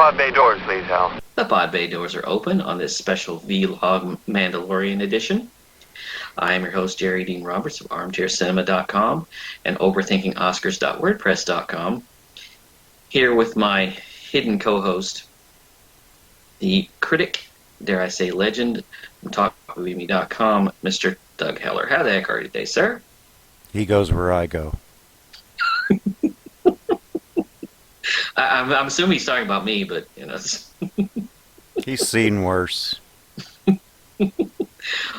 pod bay doors, please, Hal. The pod bay doors are open on this special vlog Mandalorian edition. I am your host, Jerry Dean Roberts of ArmchairCinema.com and OverthinkingOscars.wordpress.com. Here with my hidden co-host, the critic, dare I say legend, from TalkMovieMe.com, Mr. Doug Heller. How the heck are you today, sir? He goes where I go. I'm assuming he's talking about me, but, you know. He's seen worse.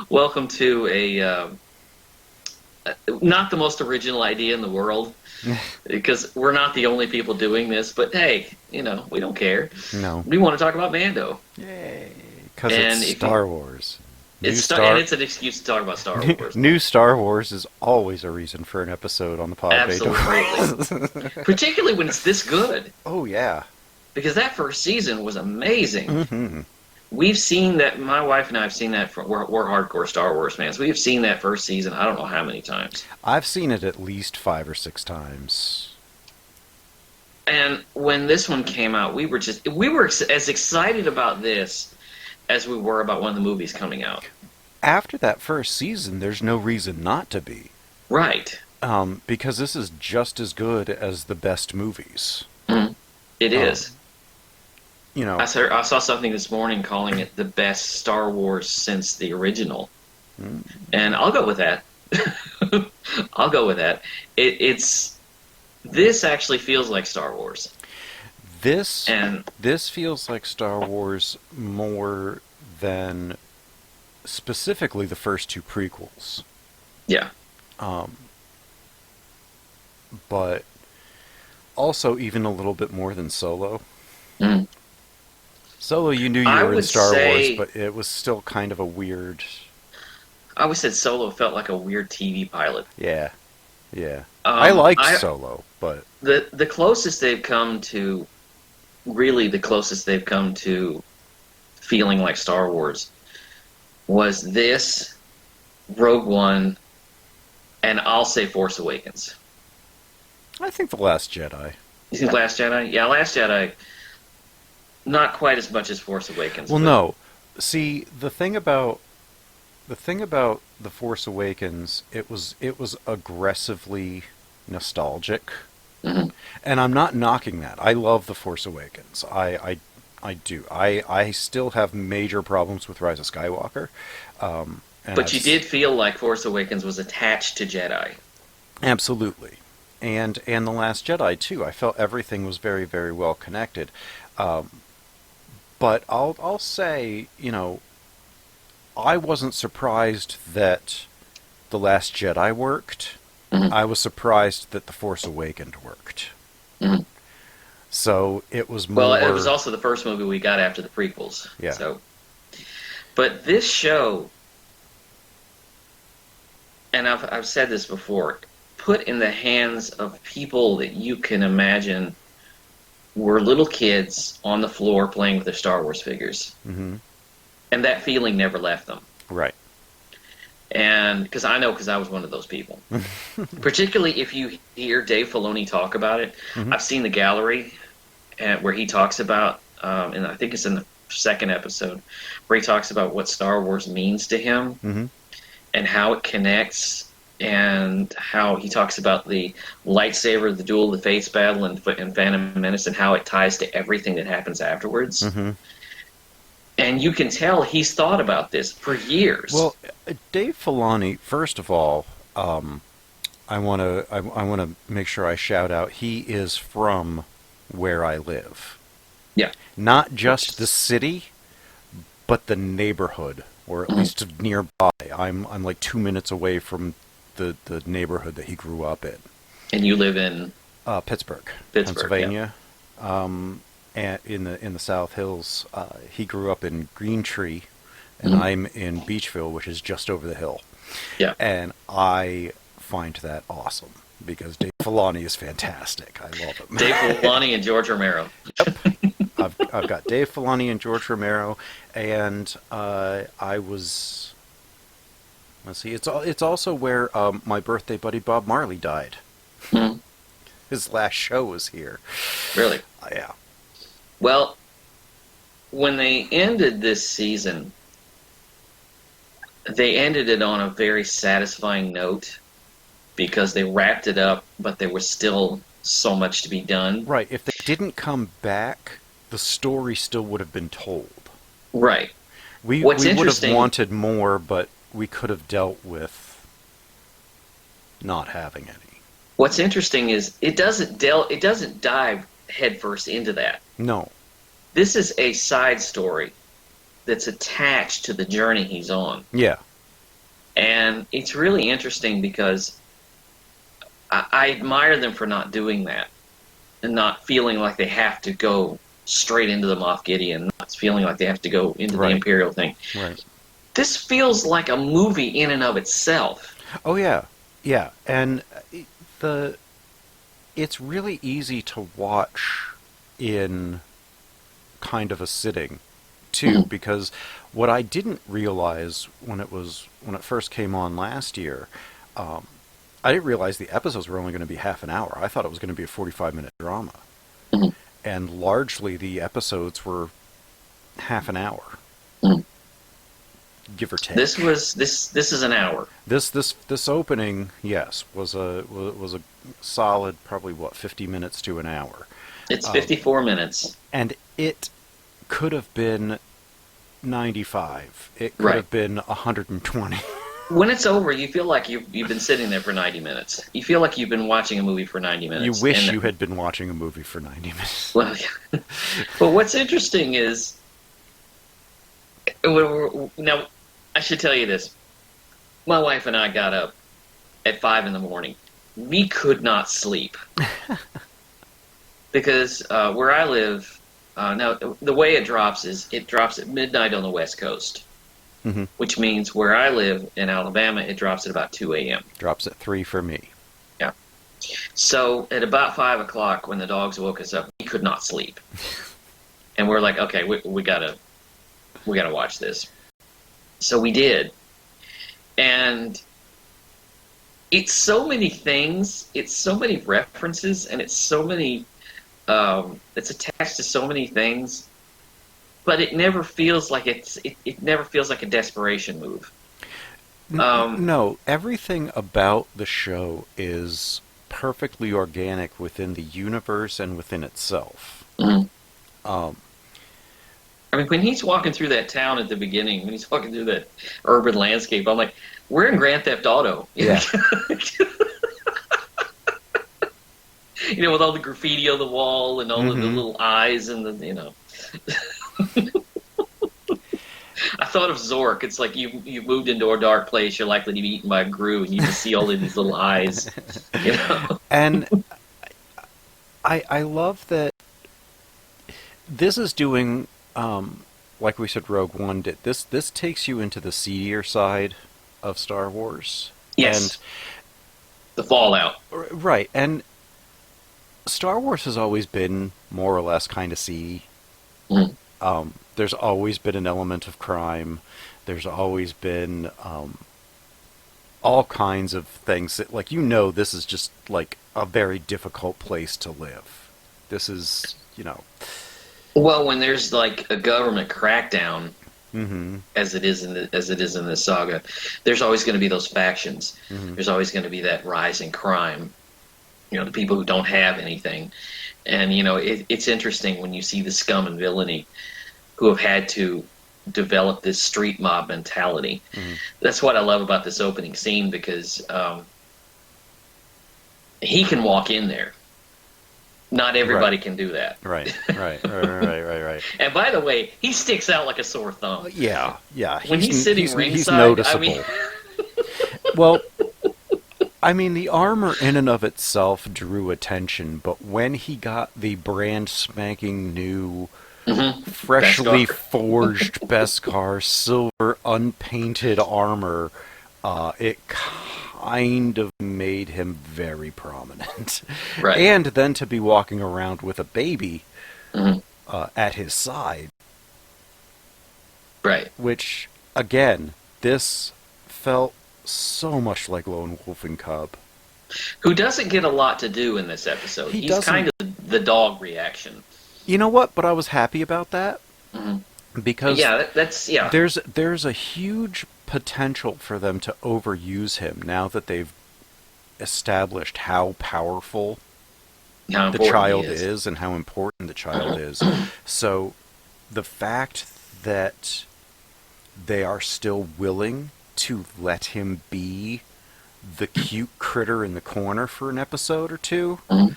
Welcome to a not the most original idea in the world, because we're not the only people doing this, but hey, you know, we don't care. No. We want to talk about Mando. Yay. Because it's Star Wars. And it's an excuse to talk about Star Wars. New Star Wars is always a reason for an episode on the pod. Absolutely. Particularly when it's this good. Oh, yeah. Because that first season was amazing. Mm-hmm. We've seen that, my wife and I have seen that, we're hardcore Star Wars fans. We have seen that first season, I don't know how many times. I've seen it at least 5 or 6 times. And when this one came out, we were as excited about this as we were about one of the movies coming out. After that first season, there's no reason not to be. Right. Because this is just as good as the best movies. Mm-hmm. It is. You know, I saw something this morning calling it the best Star Wars since the original. Mm. And I'll go with that. I'll go with that. This actually feels like Star Wars. This feels like Star Wars more than specifically the first 2 prequels. Yeah. But also even a little bit more than Solo. Mm. Solo, you knew you were in Star Wars, but it was still kind of a weird... I always said Solo felt like a weird TV pilot. Yeah. Yeah. I liked Solo, but... The closest they've come to... Really, the closest they've come to feeling like Star Wars was this, Rogue One, and I'll say Force Awakens. I think The Last Jedi. You think Last Jedi? Yeah, Last Jedi, not quite as much as Force Awakens. Well, no. See, the thing about The Force Awakens, it was aggressively nostalgic. Mm-hmm. And I'm not knocking that. I love The Force Awakens. I do. I still have major problems with Rise of Skywalker. But you did feel like Force Awakens was attached to Jedi. Absolutely. And The Last Jedi, too. I felt everything was very, very well connected. But I'll say, you know, I wasn't surprised that The Last Jedi worked. Mm-hmm. I was surprised that The Force Awakens worked. Mm-hmm. So it was more... Well, it was also the first movie we got after the prequels. Yeah. So, but this show, and I've said this before, put in the hands of people that you can imagine were little kids on the floor playing with their Star Wars figures. Mm-hmm. And that feeling never left them. Right. And because I was one of those people. Particularly if you hear Dave Filoni talk about it. Mm-hmm. I've seen the gallery where he talks about, and I think it's in the second episode, where he talks about what Star Wars means to him. Mm-hmm. And how it connects, and how he talks about the lightsaber, the Duel of the Fates battle, and Phantom Menace, and how it ties to everything that happens afterwards. Mm-hmm. And you can tell he's thought about this for years. Well, Dave Filoni, first of all, I want to make sure I shout out, he is from where I live. Yeah. Not just the city, but the neighborhood, or at least nearby. I'm like 2 minutes away from the neighborhood that he grew up in. And you live in Pittsburgh, Pennsylvania. Yeah. And in the South Hills. He grew up in Green Tree, and I'm in Beachville, which is just over the hill. Yeah. And I find that awesome, because Dave Filoni is fantastic. I love him. Dave Filoni and George Romero. Yep. I've got Dave Filoni and George Romero, and I was... Let's see. It's also where my birthday buddy Bob Marley died. Mm. His last show was here. Really? Yeah. Well, when they ended this season, they ended it on a very satisfying note because they wrapped it up, but there was still so much to be done. Right. If they didn't come back, the story still would have been told. Right. We What's would have interesting, wanted more, but we could have dealt with not having any. what's interesting is it doesn't dive headfirst into that. No. This is a side story that's attached to the journey he's on. Yeah. And it's really interesting because I admire them for not doing that and not feeling like they have to go straight into the Moff Gideon, not feeling like they have to go into the Right. Imperial thing. Right. This feels like a movie in and of itself. Oh yeah. Yeah. And the it's really easy to watch in kind of a sitting too, because what I didn't realize when it first came on last year, I didn't realize the episodes were only going to be half an hour. I thought it was going to be a 45-minute drama, Mhm. and largely the episodes were half an hour, Mhm. give or take. This is an hour. This opening, yes, was a solid, probably 50 minutes to an hour. It's 54 minutes. And it could have been 95. It could Right. have been 120. When it's over, you feel like you've been sitting there for 90 minutes. You feel like you've been watching a movie for 90 minutes. You wish And- you had been watching a movie for 90 minutes. Well, yeah. But what's interesting is, now, I should tell you this. My wife and I got up at 5 in the morning. We could not sleep. Because where I live, now the way it drops is it drops at midnight on the West Coast, Mm-hmm. which means where I live in Alabama, it drops at about 2 a.m. Drops at 3 for me. Yeah. So at about 5 o'clock, when the dogs woke us up, we could not sleep, and we're like, okay, we gotta watch this. So we did, and it's so many things, it's so many references, and it's so many. It's attached to so many things, but it never feels like it never feels like a desperation move. No, everything about the show is perfectly organic within the universe and within itself. Mhm. Um, I mean, when he's walking through that town at the beginning, when he's walking through that urban landscape, I'm like, we're in Grand Theft Auto. Yeah. You know, with all the graffiti on the wall and all of the Mhm. little eyes and the, I thought of Zork. It's like you moved into a dark place. You're likely to be eaten by a grue, and you just see all of these little eyes. You know. And I love that this is doing, like we said, Rogue One did. This takes you into the seedier side of Star Wars. Yes. The fallout. Right, and Star Wars has always been more or less kind of seedy. Mm. There's always been an element of crime. There's always been all kinds of things that, like, this is just like a very difficult place to live. This is, Well, when there's like a government crackdown, Mm-hmm. as it is in this saga, there's always going to be those factions. Mm-hmm. There's always going to be that rising crime. The people who don't have anything, and it's interesting when you see the scum and villainy who have had to develop this street mob mentality. Mm-hmm. That's what I love about this opening scene, because he can walk in there. Not everybody can do that. Right. And by the way, he sticks out like a sore thumb. Yeah. When he's sitting he's ringside, noticeable. I mean, Well, I mean, the armor in and of itself drew attention, but when he got the brand spanking new, freshly Beskar. forged Beskar silver unpainted armor, it kind of made him very prominent. Right. And then to be walking around with a baby Mhm. at his side, Right. which, again, this felt so much like Lone Wolf and Cub. Who doesn't get a lot to do in this episode. He He's doesn't. kind of the dog reaction. You know what? But I was happy about that. Mhm. because Yeah, that's yeah. there's a huge potential for them to overuse him now that they've established how powerful How the important he child is. is and how important the child is. So the fact that they are still willing to let him be the cute critter in the corner for an episode or two, Mhm.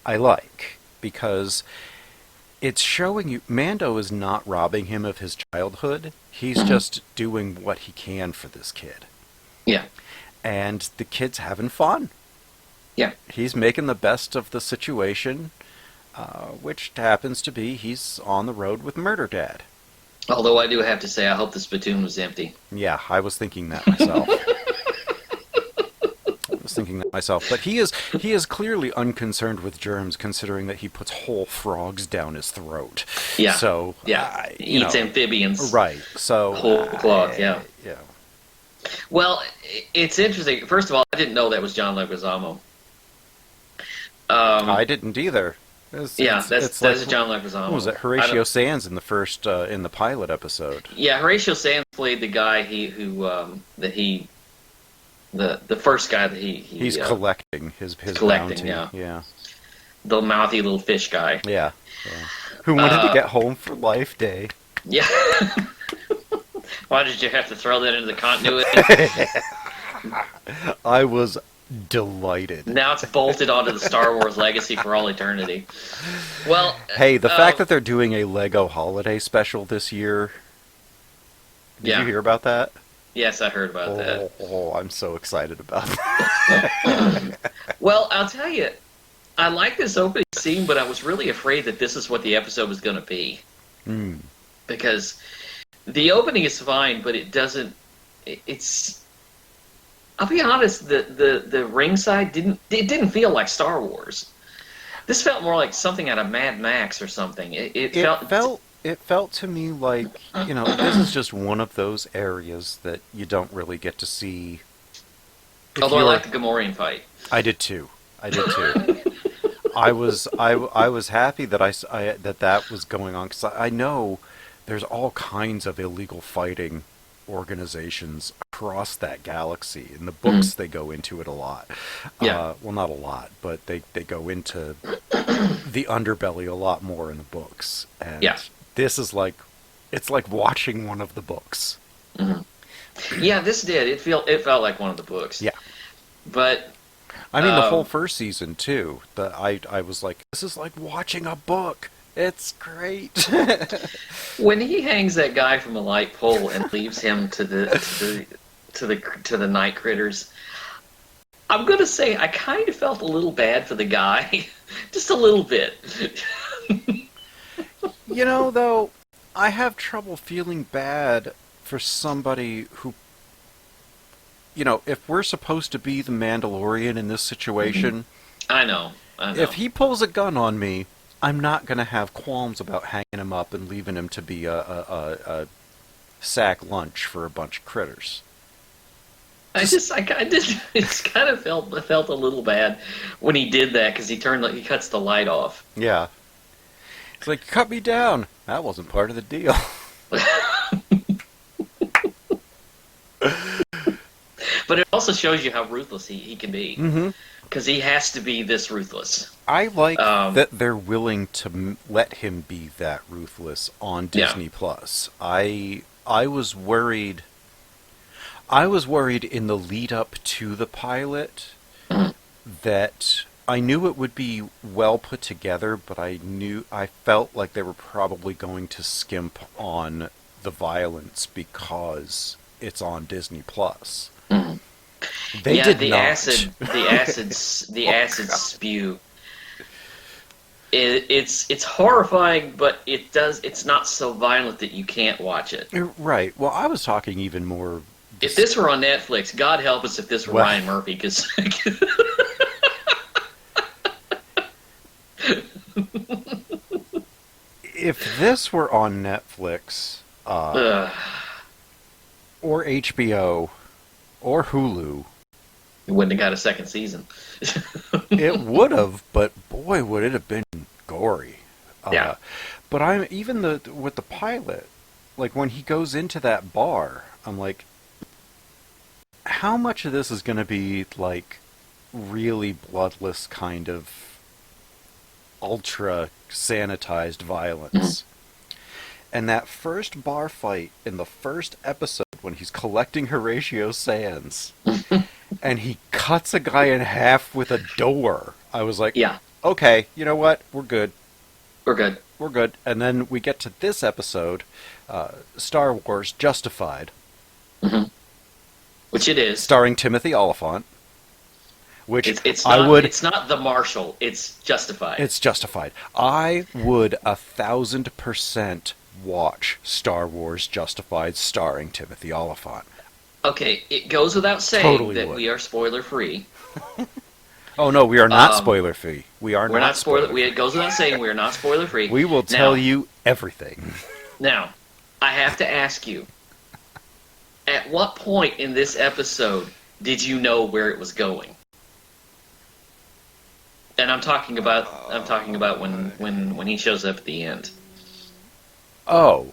I like, because it's showing you Mando is not robbing him of his childhood. He's Mhm. just doing what he can for this kid. Yeah, And the kid's having fun. yeah. He's making the best of the situation, which happens to be he's on the road with Murder Dad. Although I do have to say, I hope the spittoon was empty. Yeah, I was thinking that myself. I was thinking that myself. But he is clearly unconcerned with germs, considering that he puts whole frogs down his throat. Yeah, So, yeah. Eats amphibians. right. So, Whole cloth. Yeah. yeah. Well, it's interesting. First of all, I didn't know that was John Leguizamo. I didn't either. Yeah, It's that's like, John what was Leguizamo. it? Horatio Sands in the first in the pilot episode. Yeah, Horatio Sands played the guy the first guy that He's collecting his collecting. bounty. Yeah, Yeah. the mouthy little fish guy. Yeah. Yeah. Who wanted to Uh, get home for Life Day? Yeah. Why did you have to throw that into the continuity? I was delighted. Now it's bolted onto the Star Wars legacy for all eternity. Well, Hey, the fact that they're doing a Lego holiday special this year. Did Yeah. you hear about that? yes, I heard about that. I'm so excited about that. Well, I'll tell you, I like this opening scene, but I was really afraid that this is what the episode was going to be. Hmm. Because the opening is fine, but it doesn't. It's. I'll be honest. The ringside didn't feel like Star Wars. This felt more like something out of Mad Max or something. It felt to me like, this is just one of those areas that you don't really get to see. Although I like the Gamorrean fight. I did too. I was happy that that was going on, because I know there's all kinds of illegal fighting organizations across that galaxy. In the books, they go into it a lot. Yeah. Well, not a lot, but they go into the underbelly a lot more in the books. And Yeah. this is it's like watching one of the books. Yeah, this did. It felt like one of the books. Yeah. But I mean, the whole first season too. I was like, this is like watching a book. It's great. when he hangs that guy from a light pole and leaves him to the night critters, I'm gonna say I kind of felt a little bad for the guy, just a little bit. Though, I have trouble feeling bad for somebody who, if we're supposed to be the Mandalorian in this situation, I know. if he pulls a gun on me, I'm not going to have qualms about hanging him up and leaving him to be a sack lunch for a bunch of critters. I just kind of felt a little bad when he did that because he cuts the light off. Yeah. It's like, cut me down. That wasn't part of the deal. But it also shows you how ruthless he can be. Mm-hmm. Because he has to be this ruthless. I like that they're willing to let him be that ruthless on Disney Plus. I was worried. I was worried in the lead up to the pilot that I knew it would be well put together, but I felt like they were probably going to skimp on the violence because it's on Disney Plus. They did the not. the acid spew. It's horrifying, but it's not so violent that you can't watch it. Right. Well, I was talking even more. If this were on Netflix, God help us if this were Ryan Murphy, because if this were on Netflix, or HBO, or Hulu, it wouldn't have got a second season. it would have, but boy, would it have been gory. Yeah. But I'm even with the pilot, like when he goes into that bar, I'm like, how much of this is going to be like really bloodless kind of ultra sanitized Mhm. violence? And that first bar fight in the first episode when he's collecting Horatio Sands and he cuts a guy in half with a door, I was like, Yeah, okay, you know what? We're good. we're good. We're good. And then we get to this episode, Star Wars Justified, Hmm. Which it is. starring Timothy Oliphant, which It's I not would. it's not the Marshal. It's Justified. It's Justified. I would 1,000% watch Star Wars Justified starring Timothy Oliphant. Okay, it goes without saying Totally that would. we are spoiler free. Oh no, we are not Um, spoiler free. We are we're not not spoiler. spoiler It free. goes without saying we are not spoiler free. We will tell Now, you everything. now, I have to ask you: at what point in this episode did you know where it was going? And I'm talking about when he shows up at the end. Oh.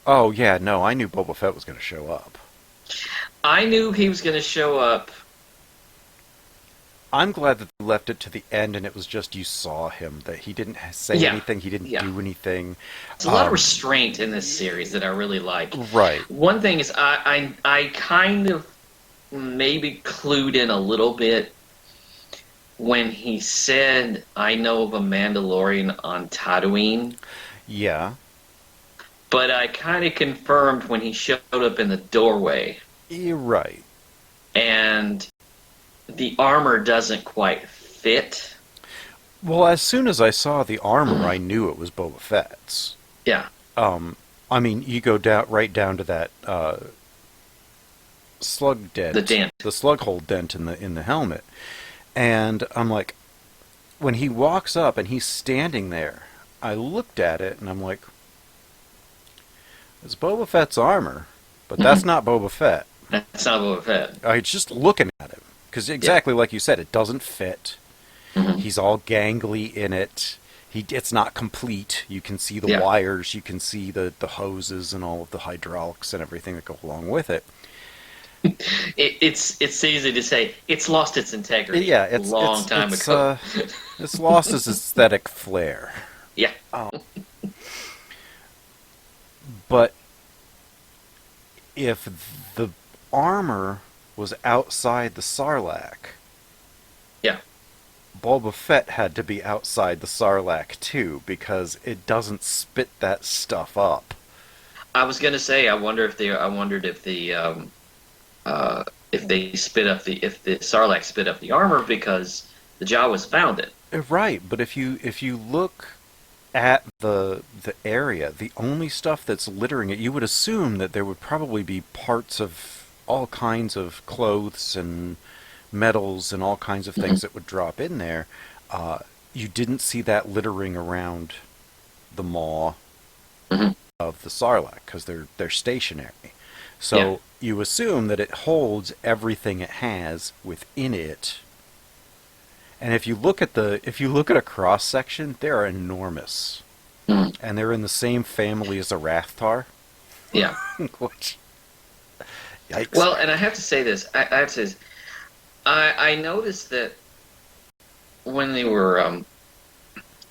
Oh yeah, no, I knew Boba Fett was going to show up. I knew he was going to show up. I'm glad that they left it to the end and it was just you saw him, that he didn't say Yeah, anything, he didn't yeah. do anything. There's a lot of restraint in this series that I really like. Right. One thing is I kind of maybe clued in a little bit when he said, "I know of a Mandalorian on Tatooine," Yeah. but I kind of confirmed when he showed up in the doorway, You're right. and the armor doesn't quite fit. Well, as soon as I saw the armor, I knew it was Boba Fett's. Yeah, I mean, you go down right down to that slug the dent, dent. the slug hole dent in the helmet, and I'm like, when he walks up and he's standing there, I looked at it and I'm like, it's Boba Fett's armor, but that's not Boba Fett. That's not Boba Fett. I was just looking at him because exactly like you said, it doesn't fit. Hmm. He's all gangly in it. It's not complete. You can see the Yeah. wires, you can see the hoses and all of the hydraulics and everything that go along with it. It's easy to say it's lost its integrity. Yeah, a long time ago. It's lost its aesthetic flair. Yeah. But if the armor was outside the Sarlacc, Yeah. Boba Fett had to be outside the Sarlacc too, because it doesn't spit that stuff up. I was gonna say, I wondered if they spit up if the Sarlacc spit up the armor because the Jawas found it. Right, but if you look at the area, the only stuff that's littering it, you would assume that there would probably be parts of all kinds of clothes and metals and all kinds of things that would drop in there. You didn't see that littering around the maw Mhm. of the Sarlacc because they're stationary. So Yeah. you assume that it holds everything it has within it. And if you look at a cross section, they're enormous, Mhm. and they're in the same family as a Rathtar. Yeah. Which, yikes! Well, and I have to say this. I have to say this. I noticed that when they were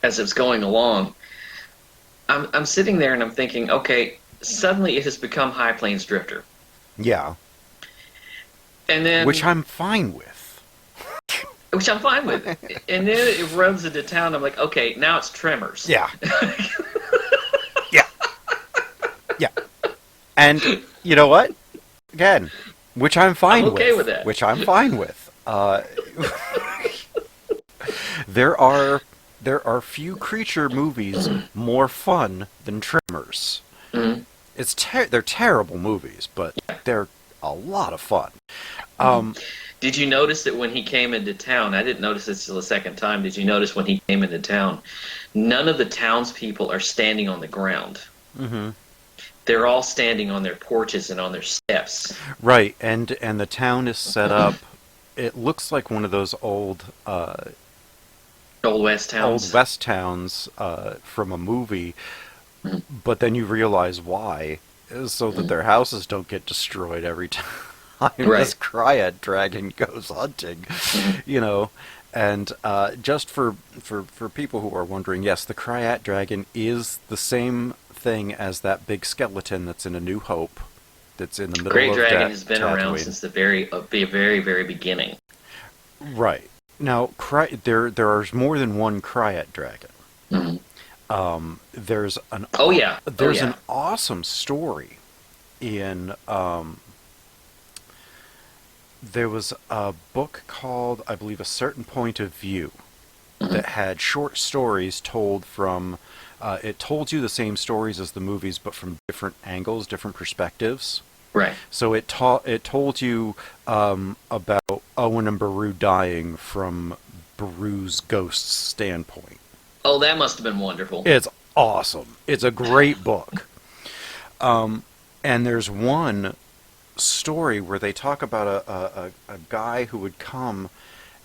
as it was going along, I'm sitting there and I'm thinking, okay, suddenly it has become High Plains Drifter, Yeah, and then which I'm fine with. which I'm fine with, and then it runs into town. I'm like, okay, now it's Tremors. Yeah, yeah, yeah. And you know what? Again, which I'm fine I'm okay with. with that. Which I'm fine with. There are few creature movies more fun than Tremors. Mhm. They're terrible movies, but they're a lot of fun. Did you notice that when he came into town? I didn't notice this till the second time. Did you notice when he came into town? None of the townspeople are standing on the ground. Mhm. They're all standing on their porches and on their steps. Right, and the town is set up. It looks like one of those old Old West towns. West towns from a movie Mhm. but then you realize why, is so that Mhm. their houses don't get destroyed every time this Right. Cryad dragon goes hunting, Mhm. you know. And just for people who are wondering, yes, the Cryat dragon is the same thing as that big skeleton that's in A New Hope, that's in the middle Great of Dragon has been around Tatooine. since the very beginning. Right. Now, there are more than one Cryat dragon. Mhm. There's Oh yeah. Oh there's an yeah. awesome story in there was a book called, I believe, A Certain Point of View, Mhm. that had short stories told from it told you the same stories as the movies but from different angles, different perspectives. Right. So it told you about Owen and Beru dying from Beru's ghost's standpoint. Oh, that must have been wonderful. It's awesome. It's a great book. And there's one story where they talk about a guy who would come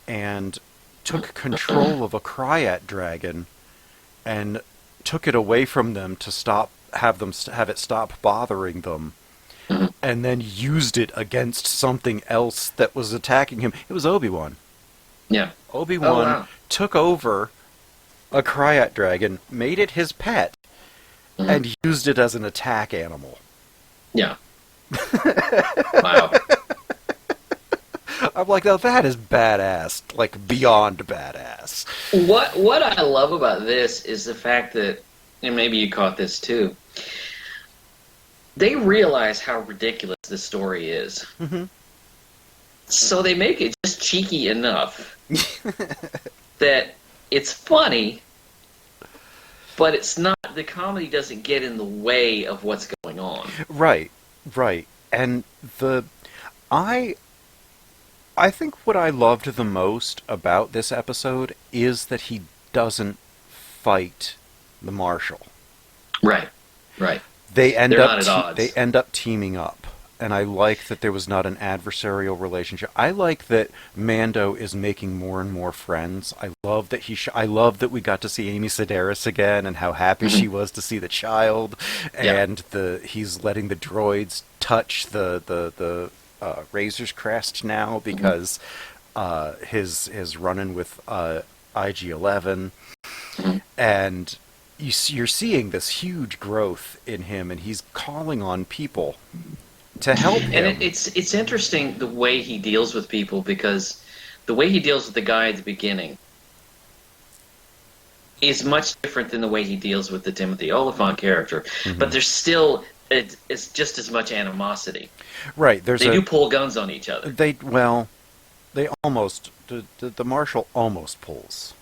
and took control of a Cryat dragon and took it away from them to have it stop bothering them, Mhm. and then used it against something else that was attacking him. It was Obi-Wan. Yeah. Oh Obi-Wan wow. took over a Cryat dragon, made it his pet, Mhm. and used it as an attack animal. Yeah. Wow. I'm like, now that is badass, like beyond badass. What I love about this is the fact that, and maybe you caught this too, they realize how ridiculous this story is. Hmm. So they make it just cheeky enough that it's funny, but it's not, the comedy doesn't get in the way of what's going on. Right, right. And the I I think what I loved the most about this episode is that he doesn't fight the Marshal. Right. Right. They end They're up not at they odds. end up teaming up, and I like that there was not an adversarial relationship. I like that Mando is making more and more friends. I love that I love that we got to see Amy Sedaris again and how happy Mhm. she was to see the child, Yeah. and he's letting the droids touch the Razor's Crest now Mhm. because his running with IG-11, Mhm. and you're seeing this huge growth in him, and he's calling on people to help And him. it's interesting the way he deals with people, because the way he deals with the guy at the beginning is much different than the way he deals with the Timothy Oliphant character. Hmm. But there's still, it's just as much animosity. Right. There's They do pull guns on each other. they almost the Marshal almost pulls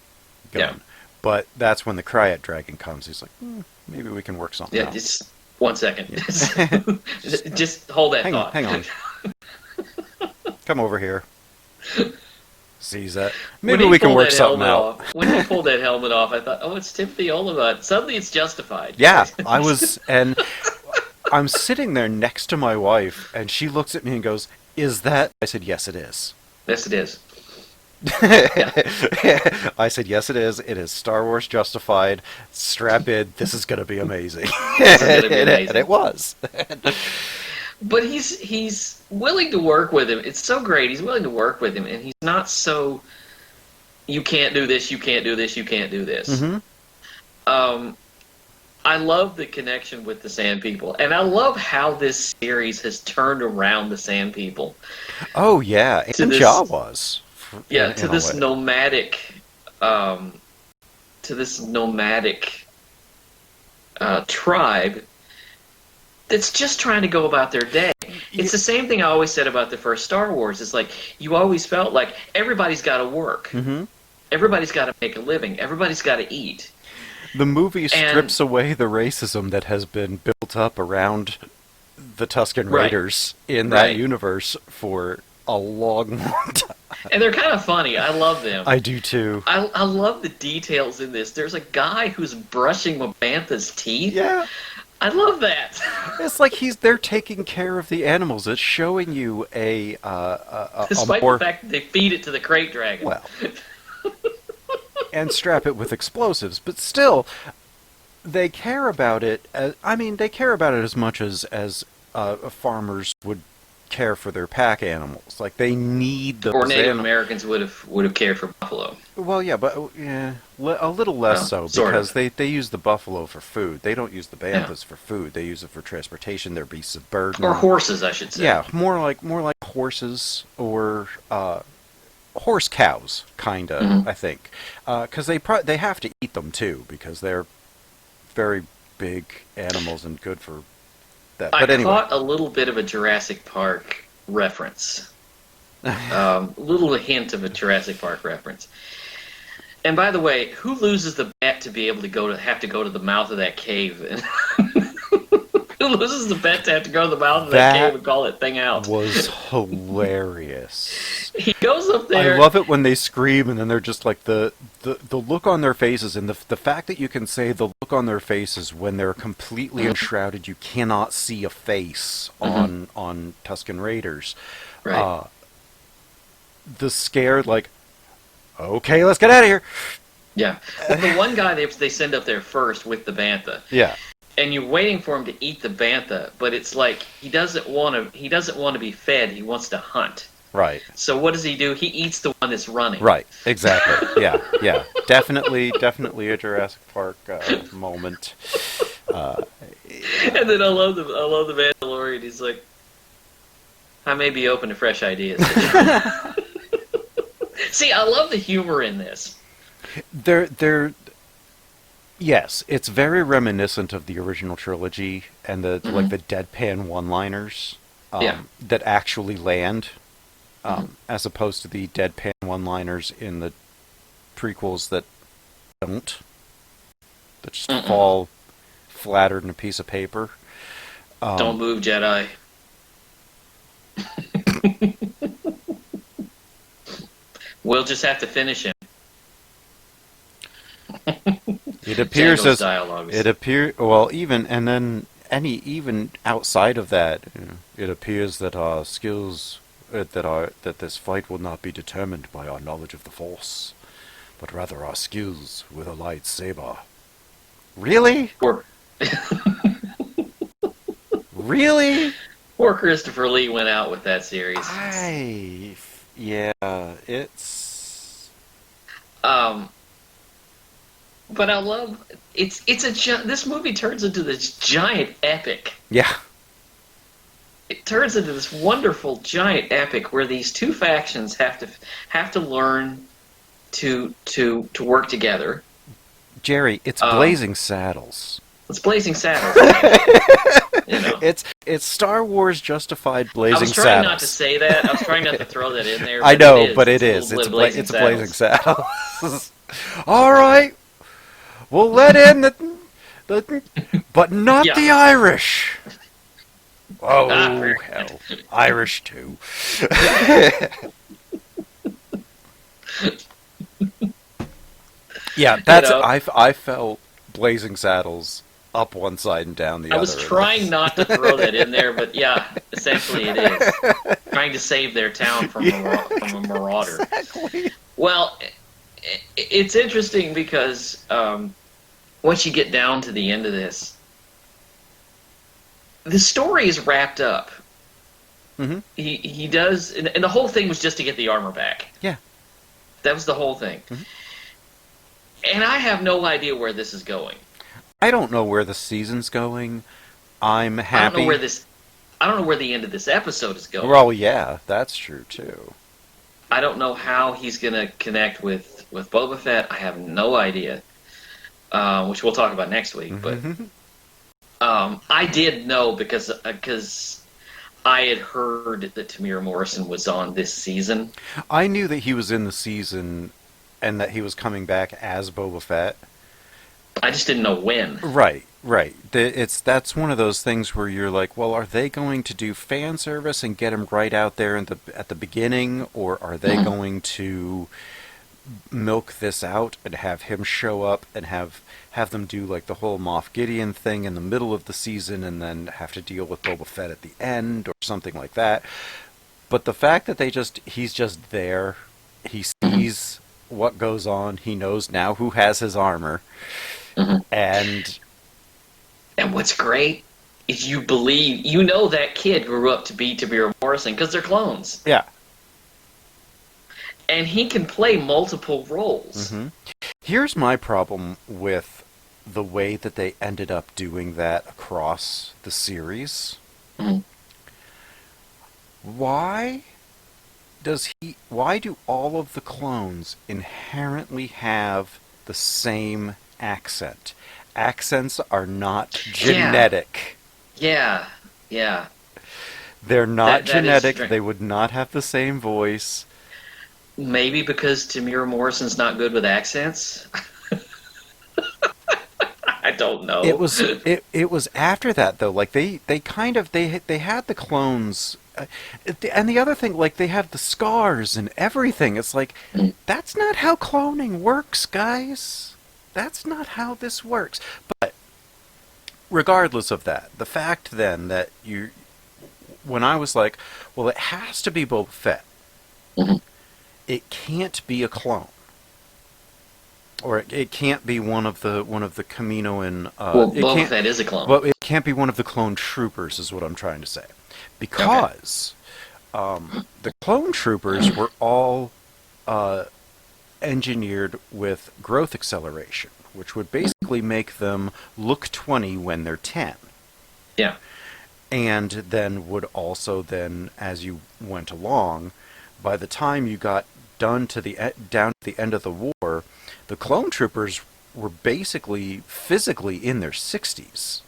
Yeah. gun, but that's when the Cryat Dragon comes. He's like, maybe we can work something Yeah, out. just 1 second. Yeah. Just hold that hang on, thought. hang on. Come over here. Sees that. When Maybe he we can pulled work that something helmet out. off, when he pulled that helmet off, I thought, oh, it's Timothy Oliphant. Suddenly it's justified. Yeah, I was, and I'm sitting there next to my wife, and she looks at me and goes, "Is that?" I said, "Yes, it is." Yes, it is. Yeah, I said, "Yes, it is. It is Star Wars justified. Strap in. This is going to be amazing." this is going to be And it amazing. was. But he's willing to work with him. It's so great. He's willing to work with him, and he's not so, you can't do this, you can't do this, you can't do this. Hmm. Um, I love the connection with the Sand People, and I love how this series has turned around the Sand People Oh yeah, to and this, Jawas, yeah, in a way. um, to this nomadic tribe that's just trying to go about their day. Y- It's the same thing I always said about the first Star Wars. It's like you always felt like everybody's got to work, mhm. everybody's got to make a living, everybody's got to eat, The movie and strips away the racism that has been built up around the Tusken right, Raiders in that right, universe for a long, long time. and they're kind of funny. I love them. I do too. I love the details in this. There's a guy who's brushing Mabantha's teeth. Yeah. I love that. It's like they're taking care of the animals. It's showing you a Despite the more, fact that they feed it to the crate dragon. well, and strap it with explosives, but still they care about it. I mean, they care about it as much as farmers would care for their pack animals. Like they need Or those Native animals. Americans would have cared for buffalo. Well, yeah, but yeah, a little less Well, so sort because of. they use the buffalo for food. They don't use the Yeah. banthas for food. They use it for transportation. Their beasts of Or burden. horses, I should say. Yeah, more like horses or horse cows, kinda. Hmm. I think, because they have to eat them too because they're very big animals and good for that. I But anyway, caught a little bit of a Jurassic Park reference. Little hint of a Jurassic Park reference. And by the way, who loses the bet to be able to have to go to the mouth of that cave? Who loses the bet to have to go to the mouth of that cave that and call that thing out? was hilarious. He goes up I there. love it when they scream and then they're just like the look on their faces and the fact that you can say the look on their faces when they're completely enshrouded, you cannot see a face on Tusken Raiders. Right. The scared like, okay, let's get out of here. Yeah. Well, the one guy they send up there first with the bantha, Yeah, and you're waiting for him to eat the bantha, but it's like he doesn't want to be fed. He wants to hunt. right, So what does he do? He eats the one that's running. right, exactly. Yeah, definitely a Jurassic Park moment. And then I love the Mandalorian. He's like, I may be open to fresh ideas. See, I love the humor in this. They're yes, it's very reminiscent of the original trilogy and the like the deadpan one-liners Yeah. that actually land, as opposed to the deadpan one-liners in the prequels that don't, that just fall flattered in a piece of paper. Don't move, Jedi. We'll just have to finish him. It appears Jango's as dialogues. it appear well even and then any even outside of that, it appears that our skills that this fight will not be determined by our knowledge of the Force, but rather our skills with a lightsaber. Really? Poor, Really? poor Christopher Lee went out with that series. Yeah, it's But I love this movie turns into this giant epic. yeah, It turns into this wonderful giant epic where these two factions have to learn to work together. Jerry, it's Blazing Saddles. It's Blazing Saddles. You know. It's Star Wars justified I Blazing was trying Saddles. not to say that. I was trying not to throw that in there. I know, it but it is. is. It's It's a Blazing it's a Blazing Saddles. Saddles. All right, we'll let in the but not Yeah. the Irish. Oh Ah, hell, Irish too. Yeah, that's know. I felt Blazing Saddles up one side and down the I other. was trying not to throw that in there, but yeah, essentially it is. Trying to save their town from a marauder. Exactly. Well, it's interesting because once you get down to the end of this, the story is wrapped up. Mm-hmm. He does, and the whole thing was just to get the armor back. Yeah. That was the whole thing. Mm-hmm. And I have no idea where this is going. I don't know where the season's going. I'm happy. I don't know where the end of this episode is going. Well, yeah, that's true too. I don't know how he's going to connect with Boba Fett. I have no idea, which we'll talk about next week. But I did know because I had heard that Tamir Morrison was on this season. I knew that he was in the season and that he was coming back as Boba Fett. I just didn't know when. Right. That's one of those things where you're like, well, are they going to do fan service and get him right out there at the beginning, or are they going to milk this out and have him show up and have them do like the whole Moff Gideon thing in the middle of the season and then have to deal with Boba Fett at the end or something like that? But the fact that he's just there, he sees what goes on, he knows now who has his armor. And And what's great is you know that kid grew up to be Tamir Morrison because they're clones. Yeah. And he can play multiple roles. hmm Here's my problem with the way that they ended up doing that across the series. Mhm. Why why do all of the clones inherently have the same accent? Accents are not Yeah, genetic. yeah, yeah. They're not That is genetic. strange. They would not have the same voice. Maybe because Tamir Morrison's not good with accents. I don't It know. was it was after that though. Like they kind of they had the clones, and the other thing, like they have the scars and everything. It's like that's not how cloning works, guys. That's not how this works. But regardless of that, the fact then that when I was like, well, it has to be Boba Fett. Mhm. It can't be a clone, or it can't be one of the Kaminoan. Well, It Boba can't. Fett is a clone. Well, it can't be one of the clone troopers, is what I'm trying to say, Okay. because the clone troopers were all uh, engineered with growth acceleration, which would basically make them look 20 when they're 10. Yeah. And then would also then, as you went along, by the time you got down to the end of the war, the clone troopers were basically physically in their 60s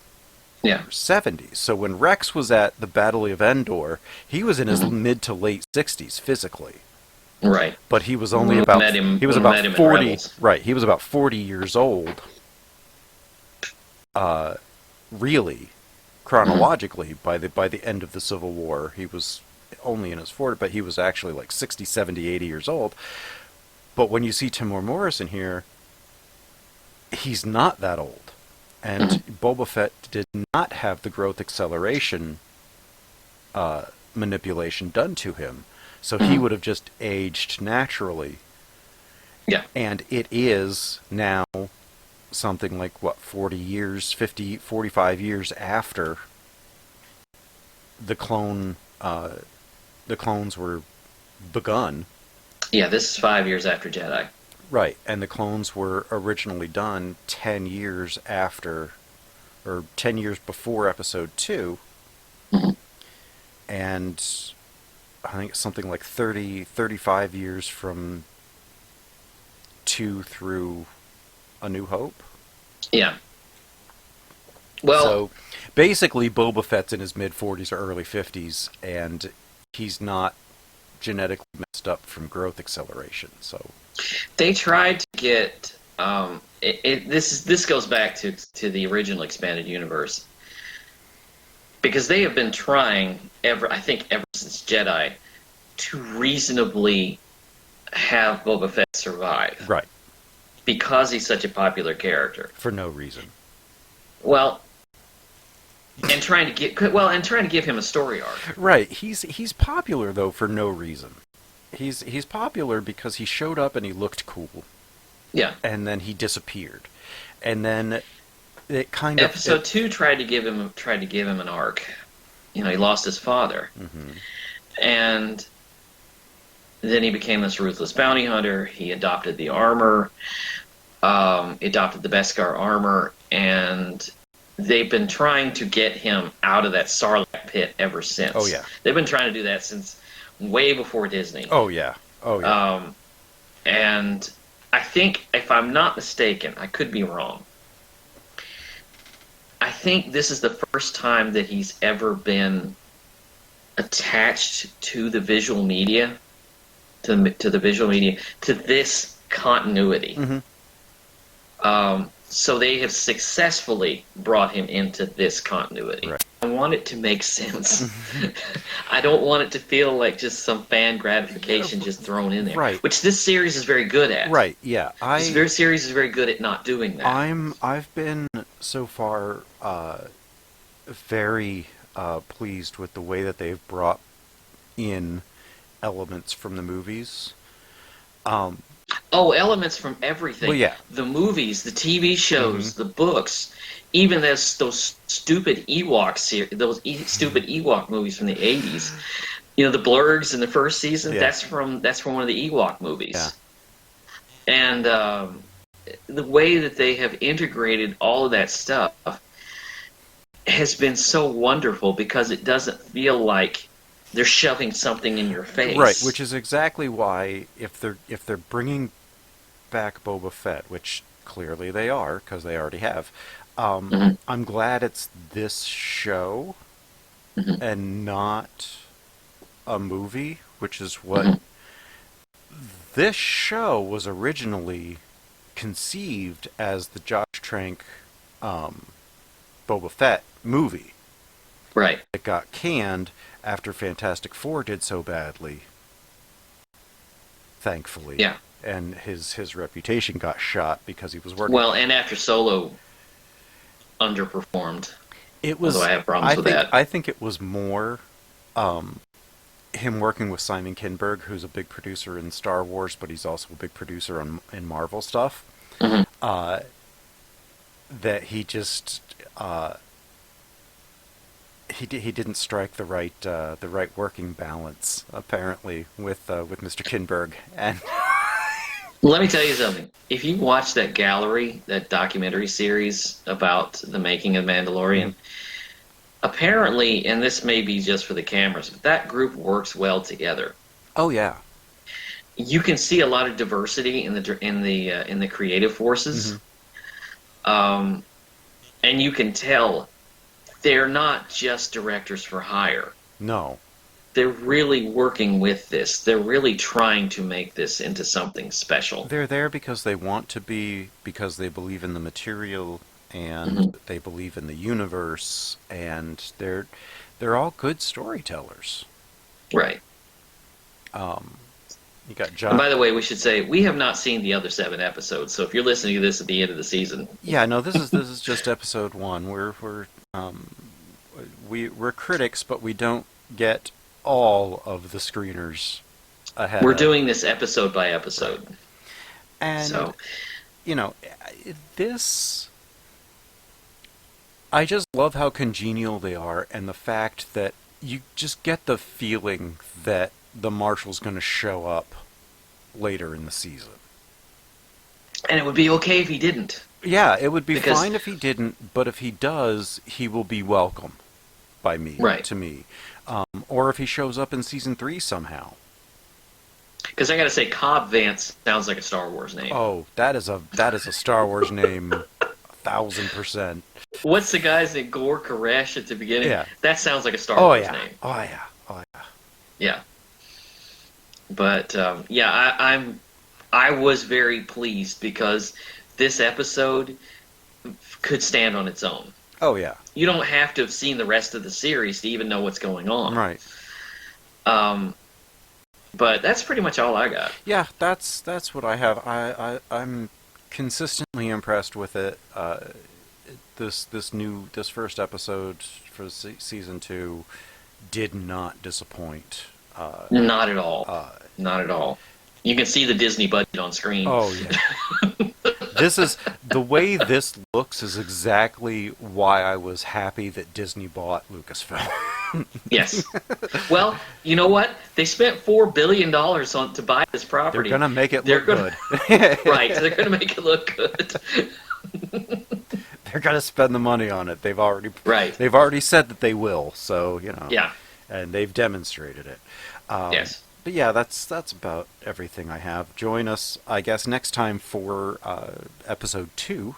Yeah. or 70s. So when Rex was at the Battle of Endor, he was in his Mhm. mid to late 60s physically. Right. But he was only When we about met him, he was when we about met him in 40, Rebels. right, he was about 40 years old, uh really, Mhm. chronologically. By the end of the Civil War, he was only in his 40s, but he was actually like 60, 70, 80 years old. But when you see Timur Morrison here, he's not that old. And Mhm. Boba Fett did not have the growth acceleration manipulation done to him. So he Mhm. would have just aged naturally. Yeah. And it is now something like, what, 40 years, 50, 45 years after the clone, the clones were begun. Yeah. This is 5 years after Jedi. Right, and the clones were originally done 10 years after, or 10 years before episode 2, Mhm. and I think it's something like 30, 35 years from 2 through A New Hope. Yeah. Well, So basically, Boba Fett's in his mid 40s or early 50s, and he's not genetically messed up from growth acceleration. So, they tried to get this goes back to the original expanded universe because they have been trying ever since Jedi to reasonably have Boba Fett survive right, because he's such a popular character. for no reason. Well, and trying to give him a story arc. Right, he's popular though for no reason. He's popular because he showed up and he looked cool, Yeah. and then he disappeared, and then it kind of it. Episode 2 tried to give him an arc. You know, he lost his father, Mhm. and then he became this ruthless bounty hunter. He adopted the armor, adopted the Beskar armor, and they've been trying to get him out of that Sarlacc pit ever Oh since. yeah, They've been trying to do that since way before Disney. oh yeah, oh yeah. Um, and I think, if I'm not mistaken, I could be wrong. I think this is the first time that he's ever been attached to the visual media, to the visual media, to this continuity. hmm So they have successfully brought him into this continuity. Right. I want it to make sense. I don't want it to feel like just some fan gratification just thrown in there, Right. which this series is very good at. Right. Yeah. Series is very good at not doing that. I've been so far very pleased with the way that they've brought in elements from the movies. Um, Oh, elements from everything. Well, yeah. The movies, the TV Hmm. shows, the books, even those stupid stupid Ewok movies from the 80s. You know, the blurgs in the first season, Yeah. that's from one of the Ewok Yeah. movies. And the way that they have integrated all of that stuff has been so wonderful because it doesn't feel like they're shoving something in your Right, which face. is exactly why if they're bringing back Boba Fett, which clearly they are because they already have, Hmm. I'm glad it's this show Hmm. and not a movie, which is what Hmm. this show was originally conceived as the Josh Trank um, Boba Fett movie. Right. It got canned after Fantastic Four did so badly, thankfully, Yeah. and his reputation got shot because he was working. Well, and after Solo underperformed, It although was, I have problems I with think, that. I think it was more um, him working with Simon Kinberg, who's a big producer in Star Wars, but he's also a big producer in Marvel stuff. Hmm. Uh, that he just he didn't strike the right working balance apparently with Mr. Kinberg and Let me tell you something. If you watch that gallery, that documentary series about the making of Mandalorian, apparently, and this may be just for the cameras, but that group works well together. oh yeah. You can see a lot of diversity in the creative Hmm. forces, um, and you can tell they're not just directors for hire. No, They're really working with this. They're really trying to make this into something special. they're there because they want to be, because they believe in the material and Hmm. they believe in the universe, and they're all good storytellers. Right. um you got And John. by the way, we should say we have not seen the other 7 episodes. So if you're listening to this at the end of the season, Yeah, no, this is just episode one. Um we're critics, but we don't get all of the screeners ahead we're of. doing this episode by Right. episode. And, So you know, this. I just love how congenial they are, and the fact that you just get the feeling that the Marshal's going to show up later in the season. and it would be okay if he didn't, Yeah, it would be because fine if he didn't, but if he does, he will be welcome by me, right, to me. Or if he shows up in season 3 somehow. because I got to say, Cobb Vance sounds like a Star Wars name. Oh, that is a Star Wars name, 1,000%. What's the guy's name? Gore Koresh at the beginning? Yeah. That sounds like a Star Oh Wars yeah. name. Oh yeah. Oh yeah. Yeah, but yeah, I was very pleased because this episode could stand on its own. Oh yeah. You don't have to have seen the rest of the series to even know what's going on. Right. Um, but that's pretty much all I got. Yeah, that's what I have. I'm consistently impressed with it. This first episode for season 2 did not disappoint. Not at all. Uh, Not at all. You can see the Disney budget on screen. oh yeah. This is the way this looks is exactly why I was happy that Disney bought Lucasfilm. Yes. Well, you know what? They spent $4 billion on to buy this They're property. gonna make it They're look gonna, good. right. They're going to make it look good. They're gonna spend the money on it. Right. They've already said that they will. So Yeah. and they've demonstrated it. Yes. But yeah, that's about everything I have. Join us, I guess, next time for episode 2,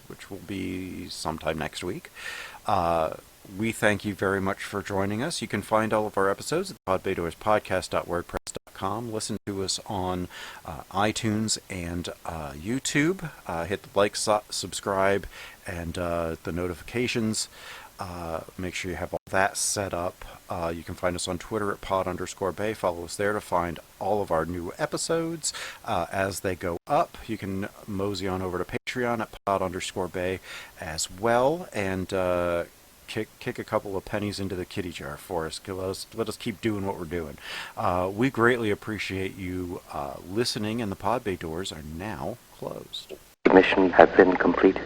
which will be sometime next week. We thank you very much for joining us. You can find all of our episodes at podbadorspodcast.wordpress.com. Listen to us on iTunes and YouTube. Hit the like, subscribe, and the notifications. Make sure you have all that set up. You can find us on Twitter at pod_bay. Follow us there to find all of our new episodes as they go up. You can mosey on over to Patreon at pod_bay as well. And kick a couple of pennies into the kitty jar for us. Let us keep doing what we're doing. We greatly appreciate you listening, and the pod bay doors are now closed. Mission has been complete.